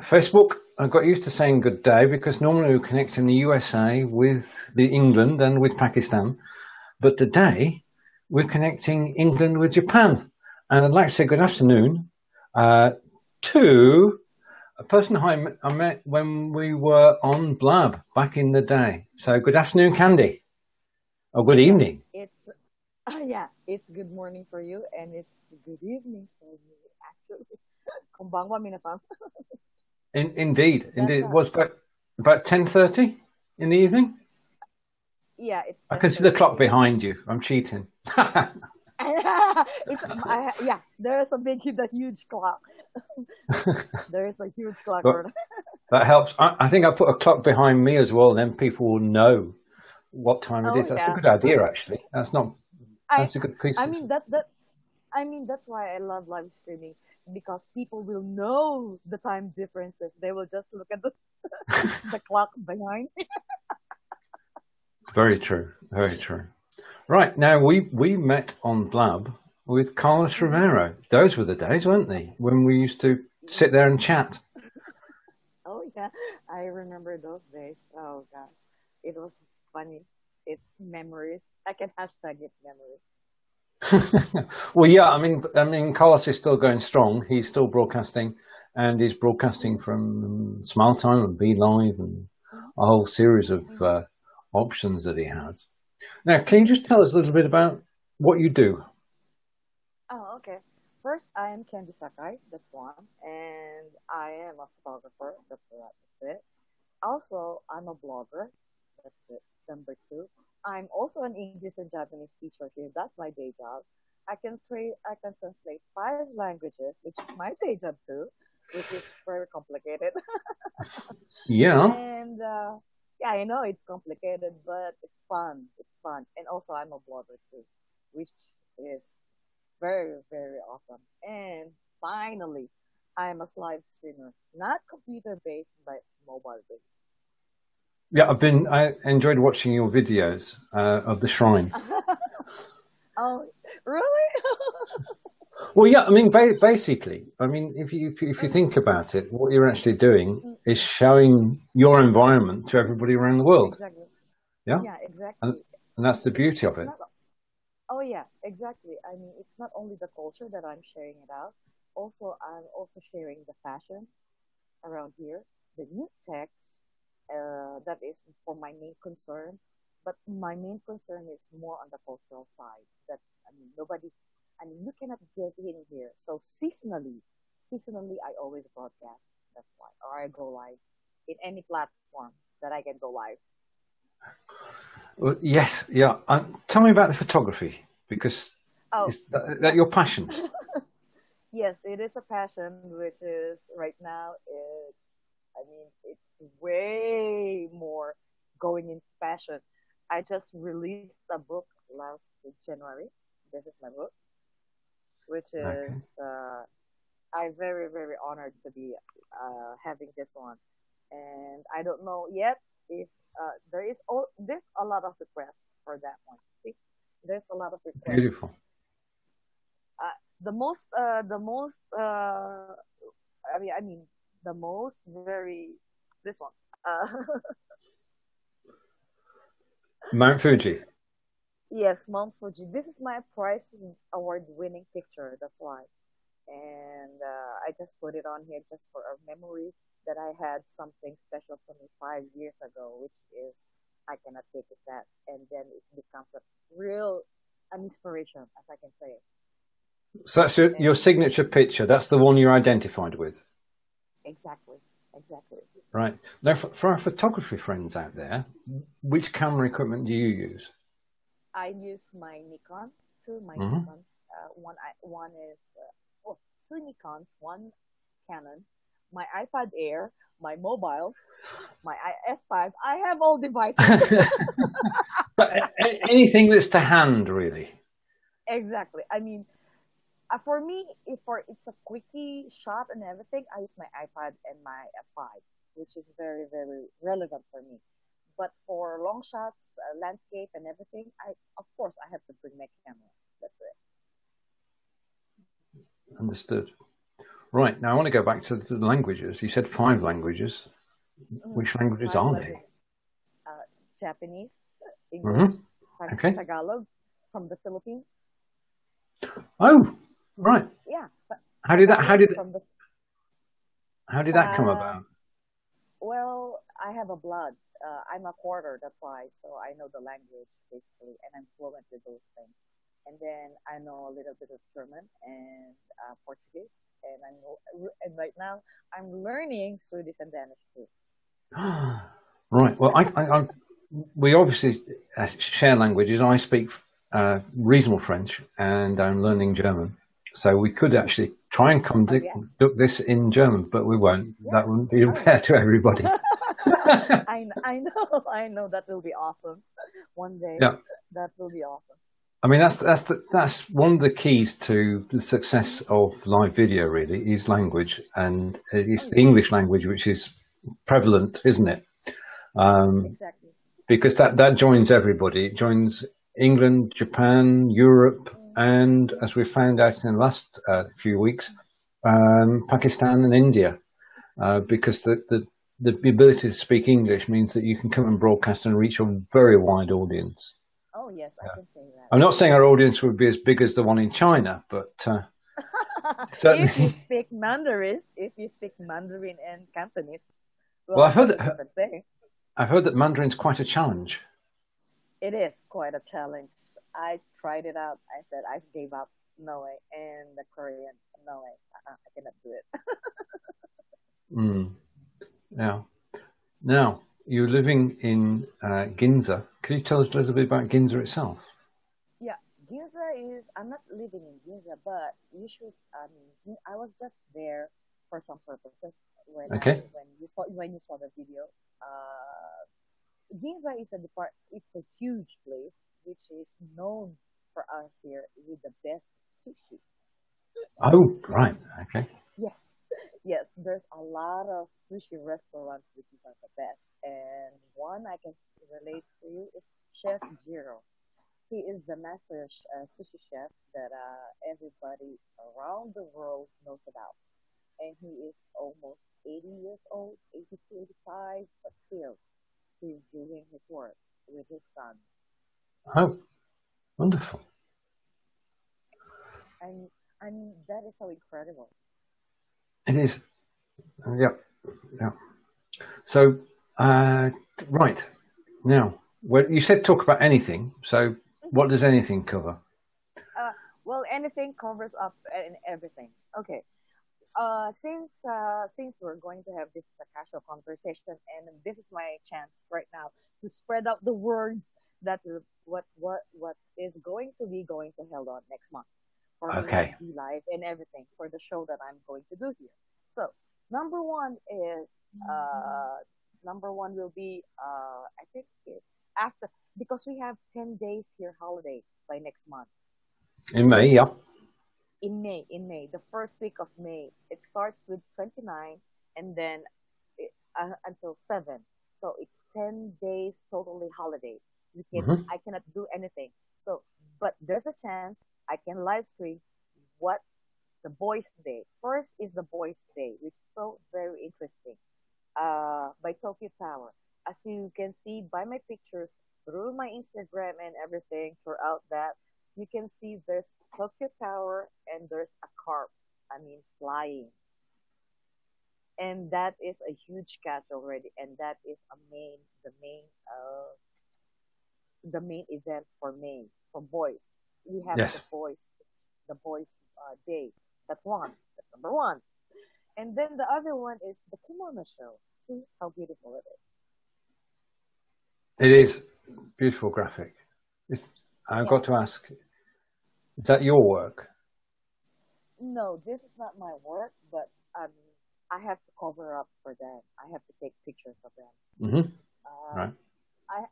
Facebook, I got used to saying good day because normally we connect in the USA with the England and with Pakistan. But today we're connecting England with Japan. And I'd like to say good afternoon to a person who I met when we were on Blab back in the day. So good afternoon, Candy. Or good Yeah, evening. it's yeah, it's good morning for you and it's good evening for me actually. Konbanwa minasan. Indeed. That's It was about 10:30 in the evening. yeah, it's I can see the 10:30 clock here. behind you. I'm cheating. Yeah, there's a the huge clock. There's a huge clock But for that. that helps. I think I put a clock behind me as well. Then people will know what time it Oh is. That's a yeah. good idea, actually. That's not. I That's a good piece I of. mean that's why I love live streaming because people will know the time differences. They will just look at the clock behind. Very true. Very true. Right now, we met on Blab with Carlos Mhm. Romero. Those were the days, weren't they? When we used to sit there and chat. Oh yeah, I remember those days. Oh gosh, it was funny. It's memories. I can hashtag it memories. Well, yeah. I mean, Carlos is still going strong. He's still broadcasting, and he's broadcasting Mhm, from Smile Time and Be Live and mhm, a whole series of mhm. options that he has. Now, can you just tell us a little bit about what you do? Oh, okay. First, I am Candy Sakai. That's one, and I am a photographer. That's it. Also, I'm a blogger. That's it. Number two, I'm also an English and Japanese teacher here. That's my day job. I can translate five languages, which is my day job too, which is very complicated. Yeah, And yeah, I know it's complicated, but it's fun. It's fun. And also, I'm a blogger too, which is very, very awesome. And finally, I'm a live streamer, not computer based, but mobile based. yeah. I enjoyed watching your videos of the shrine. Oh, really? Well, yeah. I mean, basically, I mean, if you Mhm, think about it, what you're actually doing mm, is showing your environment to everybody around the world. exactly. Yeah, Yeah, and exactly. and that's the beauty of It's it. not. Oh yeah, exactly. I mean, it's not only the culture that I'm sharing it out. Also, I'm also sharing the fashion around here, the new techs. That is for my main concern. But my main concern is more on the cultural side. That I mean, nobody. I mean, you cannot get in here. So seasonally, I always broadcast. That's why, or I go live in any platform that I can go live. Well, yes, yeah. Tell me about the photography because Oh, is that yeah. your passion? Yes, it is a passion, which is right now. I mean, it's way more going into passion. I just released a book last January. This is my book, which Okay, is I'm very very honored to be having this one, and I don't know yet if there's a lot of requests for that one. See, there's a lot of requests. beautiful. I mean, the most very this one. Mount Fuji. Yes, Mount Fuji. This is my prize award winning picture. That's why. And I just put it on here just for a memory that I had something special for me 5 years ago, which is I cannot take it back. And then it becomes a real an inspiration, as I can say. So that's your And signature picture. That's the one you're identified with, exactly, exactly. right? Now, for our photography friends out there, which camera equipment do you use? I use my Nikon, two my Hmm. Nikons. One is two Nikons, one Canon, my iPad Air, my mobile, my S5. I have all devices. But anything that's to hand, really. Exactly. I mean, for me, if for it's a quickie shot and everything, I use my iPad and my S5, which is very very relevant for me. But for long shots, landscape and everything, I of course I have to bring my camera. That's it. Understood. Right. Now I want to go back to the languages. You said 5 languages. Mm, Which languages five are languages: they? Japanese, English, Hmm. Okay. Tagalog from the Philippines. Oh, right. Yeah, How did that? Tagalog from the. How did that come Uh, about? well, I have a blood. I'm a quarter, that's why. So I know the language basically, and I'm fluent with those things. And then I know a little bit of German and Portuguese, and and right now I'm learning Swedish and Danish too. Right. Well, we obviously share languages. I speak reasonable French, and I'm learning German. So we could actually try and Oh yeah, conduct this in German, but we won't. yeah. That wouldn't be Oh yeah. unfair to everybody. I know, I know that will be awesome. One day, Yeah. that will be awesome. I mean, that's one of the keys to the success of live video. Really, is language, and Oh it's the yeah, English language which is prevalent, isn't it? Um, exactly. because that joins everybody. It joins England, Japan, Europe, Mm, and yeah. as we found out in the last few weeks, Pakistan and India. Because the ability to speak English means that you can come and broadcast and reach a very wide audience. Oh yes, I can say that. I'm not saying our audience would be as big as the one in China, but If you certainly. speak Mandarin, if you speak Mandarin and Cantonese, Well, well, that's a different thing. I've heard that Mandarin's quite a challenge. It is quite a challenge. I tried it out. I said I gave up. No way. And the Korean, no way. I cannot do it. Mm, yeah. Now, you're living in Ginza. Can you tell us a little bit about Ginza itself? Yeah, Ginza is. I'm not living in Ginza, but you should. I was just there for some purposes Okay. when you saw the video. Ginza is a depart. It's a huge place which is known for us here with the best sushi. Oh, right. Okay. Yes, yes. There's a lot of sushi restaurants which are the best, and one I can relate to you is Chef Jiro. He is the master sushi chef that everybody around the world knows about. And he is almost 80 years old, 82, 85, but still, he's doing his work with his son. Oh, wonderful. And that is so incredible. It is. Yeah. Yeah. So, uh, right. Now, well, you said talk about anything. So, what does anything cover? Uh, well, anything covers up and everything. Okay. Since we're going to have this as a casual conversation, and this is my chance right now to spread out the words that what is going to held on next month for my Okay. D live and everything for the show that I'm going to do here. So number one is number one will be I think after, because we have 10 days here holiday by next month In May, yeah. in May, the first week of May. It starts with 29 and then until 7. So it's 10 days totally holiday. Hmm. I cannot do anything. So, but there's a chance I can live stream what the Boys Day. First is the Boys Day, which is so very interesting. By Tokyo Tower. As you can see by my pictures through my Instagram and everything throughout that, you can see there's Tokyo Tower and there's a carp. I mean, flying. And that is a huge catch already. And that is the main event for May for boys. We have Yes, the boys day. That's one. That's number one. And then the other one is the kimono show. See how beautiful it is. it is beautiful graphic. It's, I've Yeah. got to ask, is that your work? No, this is not my work, but I have to cover up for them. I have to take pictures of them. Hmm. Uh, Right.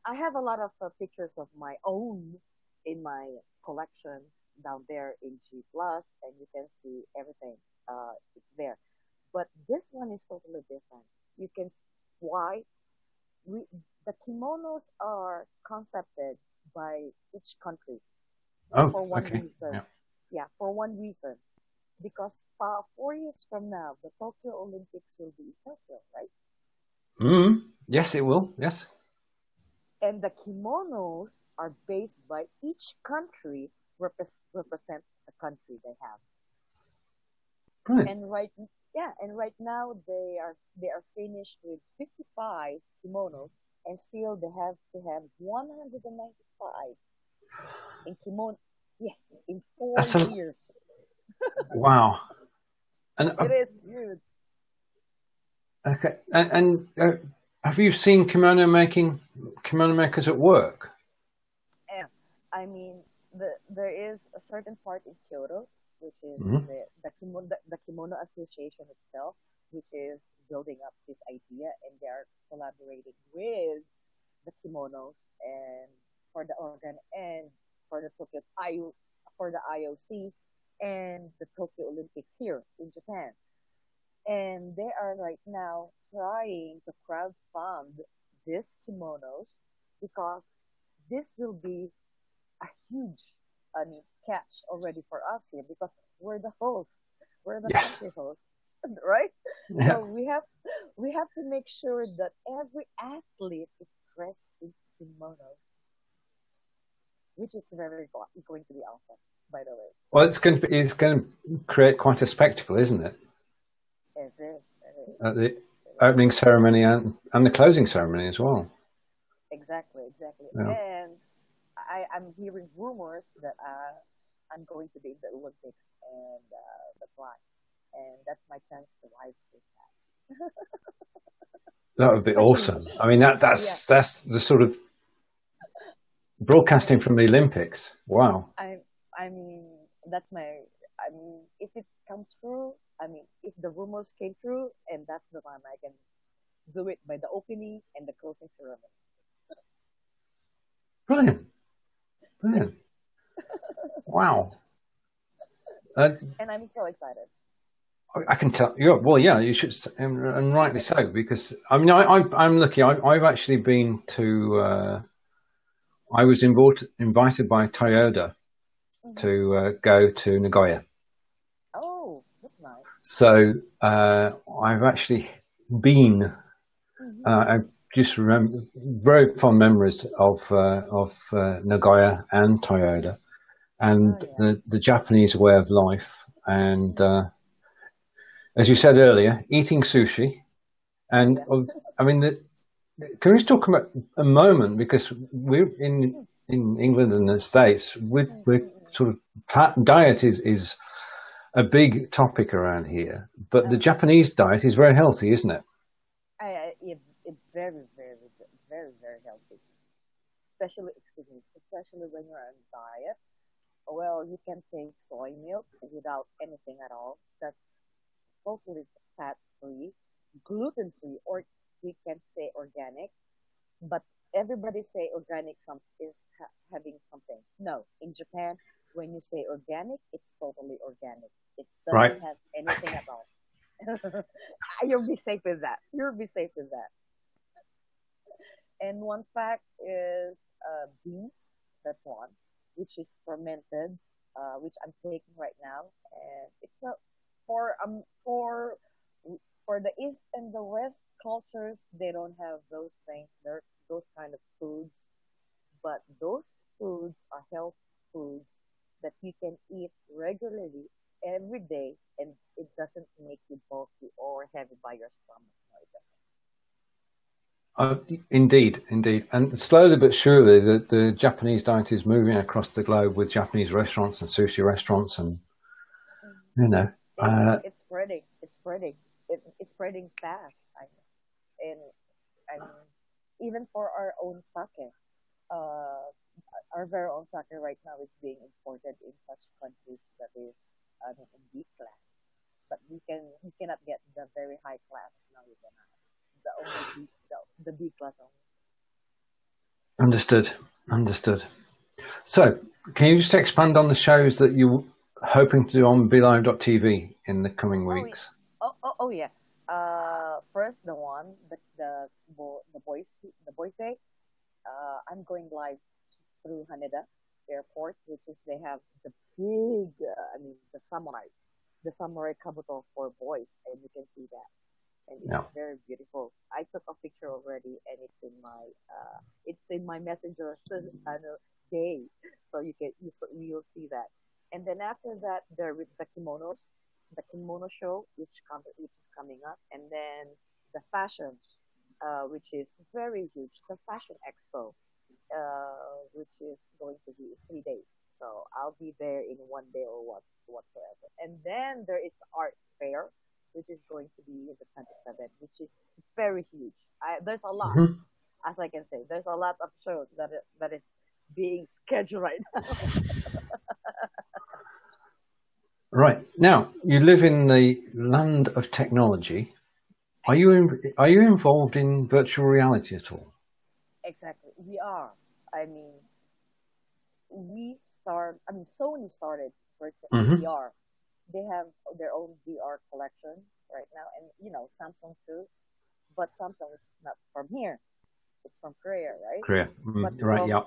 I have a lot of pictures of my own in my collections down there in G Plus, and you can see everything. It's there, but this one is totally different. You can why we the kimonos are concepted by each countries Oh, for one okay. reason. Yeah. Yeah, for one reason. because 4 years from now, the Tokyo Olympics will be in Tokyo, right? Yes, it will. Yes. And the kimonos are based by each country represent the country they have. Brilliant. And right now they are finished with 55 kimonos, and still they have to have 195 in kimono. Yes, in four That's a years. wow. And It is huge. okay. And have you seen kimono makers at work? And I mean, there is a certain part in Kyoto, which is Hmm. the kimono association itself, which is building up this idea, and they are collaborating with the kimonos and for the organ and for the for the IOC and the Tokyo Olympics here in Japan. And they are right now trying to crowdfund these kimonos because this will be a huge, I mean, catch already for us here because we're the host, we're the Yes. country host, right? Yeah. So we have to make sure that every athlete is dressed in kimonos, which is going to be awesome, by the way. Well, it's going to create quite a spectacle, isn't it? It is, it is, At the it is. opening ceremony and the closing ceremony as well. Exactly, exactly. Yeah. And I'm hearing rumors that I'm going to be in the Olympics, and that's why. And that's my chance to live stream that. That would be Especially, awesome. I mean, yeah, that's the sort of I broadcasting mean, from the Olympics. Wow. I I mean, that's my. I mean, if it comes true, I mean, if the rumors came true, and that's the time I can do it by the opening and the closing ceremony. Brilliant. Yes, Brilliant. Wow. Uh, and I'm so excited. I can tell. Yeah, well, yeah, you should, and rightly so, because I mean, I'm lucky. I've actually been to. I was invited by Toyota Hmm. to go to Nagoya. Oh, that's nice. So I've actually been. Hmm. I just remember very fond memories of Nagoya and Toyota Oh and yeah. the Japanese way of life. And Hmm. as you said earlier, eating sushi. Oh And yeah. I mean, can we just talk about a moment because we're in England and the States. We're Mm-mm-mm. sort of diet is a big topic around here, but the Oh yeah. Japanese diet is very healthy, isn't it? It's very, very, very, very healthy. Especially, excuse me, especially when you're on diet. Well, you can take soy milk without anything at all. That's totally fat free, gluten free, or we can say organic. But everybody say organic is having something. No, in Japan, when you say organic, it's totally organic. It doesn't Right. have anything at all. You'll be safe with that. You'll be safe with that. And one fact is beans. That's one, which is fermented, which I'm taking right now, and it's a for for the East and the West cultures. They don't have those things. They're those kind of foods, but those foods are health foods that you can eat regularly every day, and it doesn't make you bulky or heavy by your stomach. No, it Uh, indeed, indeed, and slowly but surely, the Japanese diet is moving across the globe with Japanese restaurants and sushi restaurants, and doesn't. you know, it's uh, it's spreading. It's spreading. It's spreading fast. And I mean, even for our own sake, uh, our very own sake right now is being imported in such countries that is, I mean, in B class. But we cannot get the very high class. No, we cannot. The only the B class only. understood, understood. So, can you just expand on the shows that you're hoping to do on BeLive.tv in the coming Oh, weeks? oh yeah. First the one the boys day. I'm going live through Haneda Airport, which is they have the big, I mean, the samurai. the samurai kabuto for boys, and you can see that, and it's Yeah. very beautiful. I took a picture already, and it's in my messenger day, so you'll see that. And then after that, there with the kimonos, the kimono show, which is coming up, and then the fashion, which is very huge, the fashion expo, which is going to be 3 days. So I'll be there in one day or whatsoever. And then there is the art fair, which is going to be in the 27th, which is very huge. There's a lot, Mhm. as I can say. There's a lot of shows that is being scheduled right now. Right. Now, you live in the land of technology. Are you involved in virtual reality at all? Exactly. We are. I mean, Sony started Hmm. VR. They have their own VR collection right now, and Samsung too. But Samsung is not from here; it's from Korea, right? Korea. But Right. Yeah.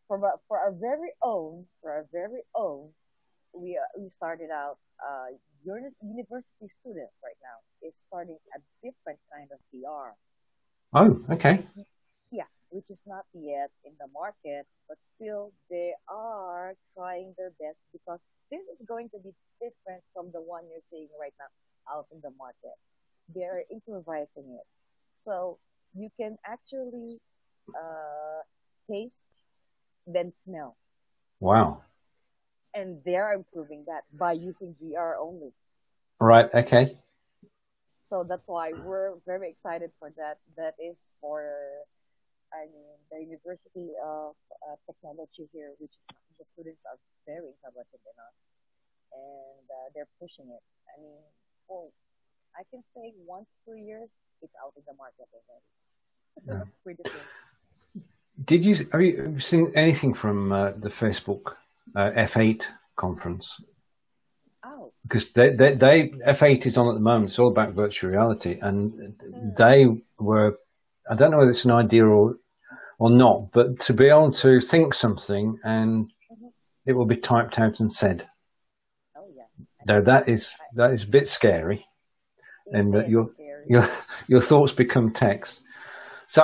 for our very own, we started out. University students right now is starting a different kind of VR, Oh, which okay. is yeah, which is not yet in the market, but still they are trying their best because this is going to be different from the one you're seeing right now out in the market. They are improvising it, so you can actually uh, taste then smell, Wow. and they are improving that by using VR only. Right. Okay. So that's why we're very excited for that. That is for, I mean, the University of Technology here, which the students are very intelligent enough, and they're pushing it. I mean, for I can say 1 to 2 years, it's out in the market Yeah. already, pretty soon. Have you seen anything from the Facebook F8 conference? Oh, Because F8 is on at the moment. It's all about virtual reality, and hmm, they were. I don't know whether it's an idea or not, but to be able to think something and hmm, it will be typed out and said. oh yeah. I Now mean, that is a bit scary, it and that is scary. your your thoughts become text. So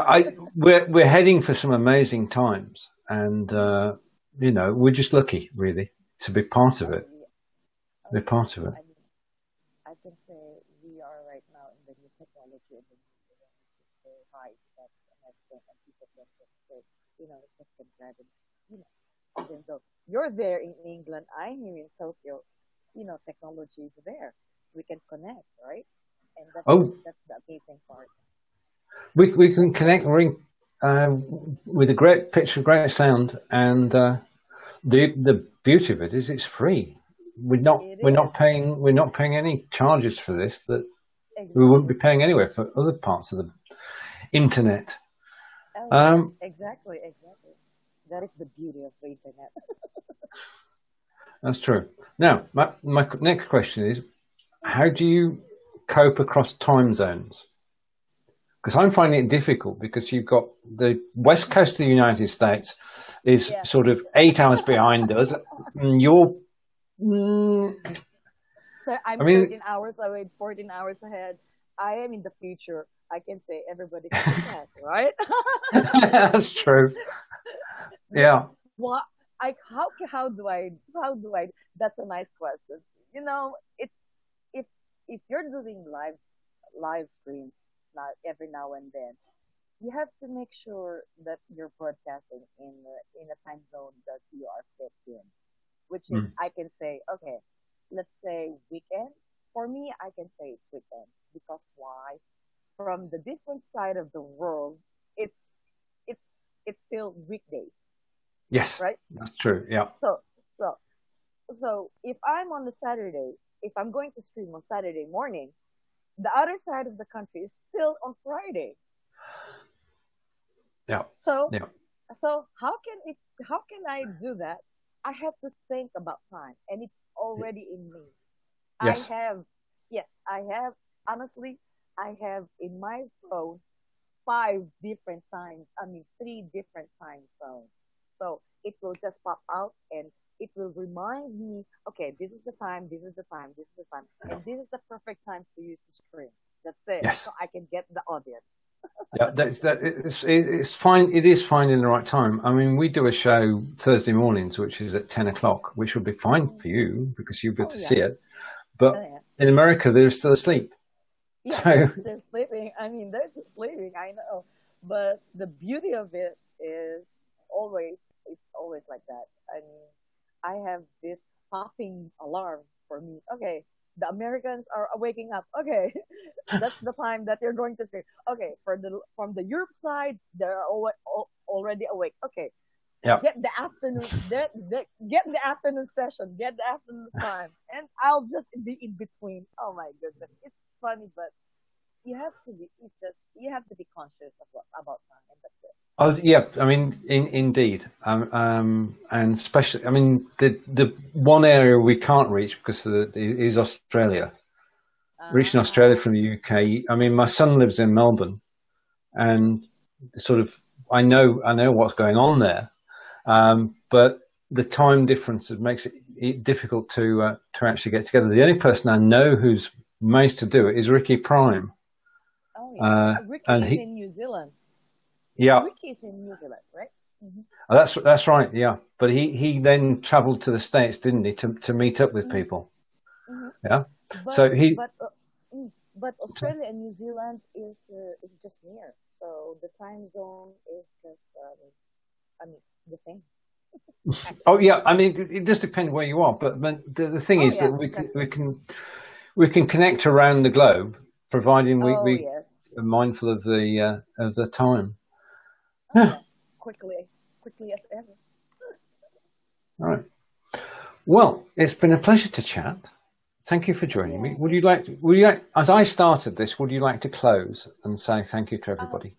we're heading for some amazing times, and Hmm. we're just lucky, really, to be part of Oh it. yeah, oh Be yeah. part of it. I mean, I can say we are right now in the new technology and the new era, which is very high specs and everything, and people can just say, just can grab it, even though you're there in England, I'm here in Tokyo, technology is there. We can connect, right? And Oh, that's the amazing part. we can connect uh, with a great picture, great sound, and the beauty of it is it's free. It We're not is paying any charges for this that we wouldn't be exactly. paying anywhere for other parts of the internet. Oh yeah, Um, exactly, exactly. That is the beauty of the internet. that's true. Now, my next question is, how Mhm. do you cope across time zones? Because I'm finding it difficult because you've got the west coast of the United States is Yeah. sort of 8 hours behind us. And you're, mm, So I I'm mean, 13 hours away, 14 hours ahead. I am in the future. I can say everybody's in the past, right? that's true. Yeah. What? How do I? That's a nice question. It's if you're doing live streams not every now and then, you have to make sure that you're broadcasting in a time zone that you are fit in, which is Mm. I can say, okay, let's say weekends. For me, I can say it's weekends because why? From the different side of the world, it's it's it's still weekdays, Yes, right? that's true. Yeah. So so if I'm on the Saturday, if I'm going to stream on Saturday morning, the other side of the country is still on Friday. Yeah. So Yeah. how can I do that? I have to think about time, and it's already in me. I Yes. have, yes, I have, honestly, I have in my phone five different times, I mean, three different time zones. So it will just pop out and it will remind me, okay, this is the time, this is the time, this is the time, Yeah. and this is the perfect time for you to scream. That's it. Yes. So I can get the audience. Yeah, it's fine. It is finding the right time. I mean, we do a show Thursday mornings, which is at 10 o'clock, which will be fine Mm. for you because you'll be able Oh to yeah. see it. But Yeah. in America, they're still asleep. Yeah, So, they're sleeping. I mean, they're still sleeping. I know, but the beauty of it is always it's always like that. I mean, I have this popping alarm for me. Okay, the Americans are waking up. Okay, that's the time that you're going to sleep. Okay, for the from the Europe side, they're already awake. Okay, yeah. get the afternoon, get the afternoon session, get the afternoon time, and I'll just be in between. Oh my goodness, it's funny, but you have to be it's just you have to be conscious of about time, and that's it. Oh, yeah. I mean, indeed. And especially, I mean, the one area we can't reach because is Australia. Reaching Australia Ah, from the UK. I mean, my son lives in Melbourne, and sort of, I know what's going on there. But the time difference makes it difficult to actually get together. The only person I know who's managed to do it is Ricky Prime, oh yeah. Ricky and is in New Zealand. yeah, Ricky is in New Zealand, right? Mm-hmm. that's right, yeah. But he then travelled to the States, didn't he, to meet up with Mm-hmm. people, Mm-hmm. yeah. But So he, but uh, but Australia and New Zealand is just near, so the time zone is just I mean the same oh actually. yeah, I mean it does depend where you are, but the thing Oh is that yeah, exactly. we can connect around the globe, providing Oh we yes. are mindful of the time. Oh Yeah. yeah. Quickly as ever. All right. Well, it's been a pleasure to chat. Thank you for Oh joining me. yeah, thank you. Would you like, as I started this, would you like to close and say thank you to Oh, everybody?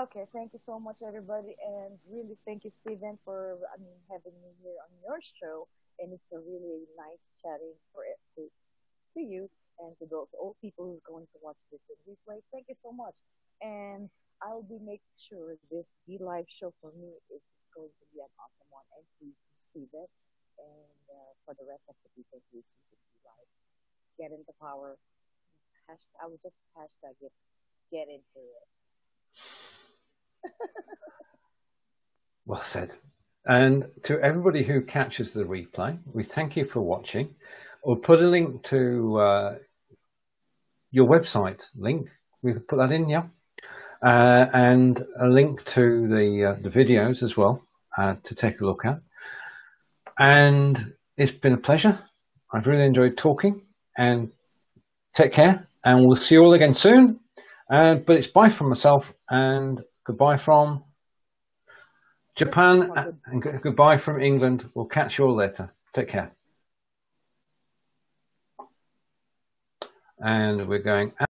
okay. Thank you so much, everybody, and really thank you, Steven, for I mean having me here on your show. And it's a really nice chatting for it to you and to those old people who's going to watch this in replay. Thank you so much, and I'll be making sure this Be Live show for me is going to be an awesome one, and to Steven, and for the rest of the people who's using Be Live, get into power. I would just hashtag it. Get into it. Well said. And to everybody who catches the replay, we thank you for watching. We'll put a link to your website link. We can put that in, yeah. And a link to the videos as well to take a look at. And it's been a pleasure. I've really enjoyed talking, and take care, and we'll see you all again soon. But it's bye from myself and goodbye from Japan Good. and goodbye from England. We'll catch you all later. Take care. And we're going out.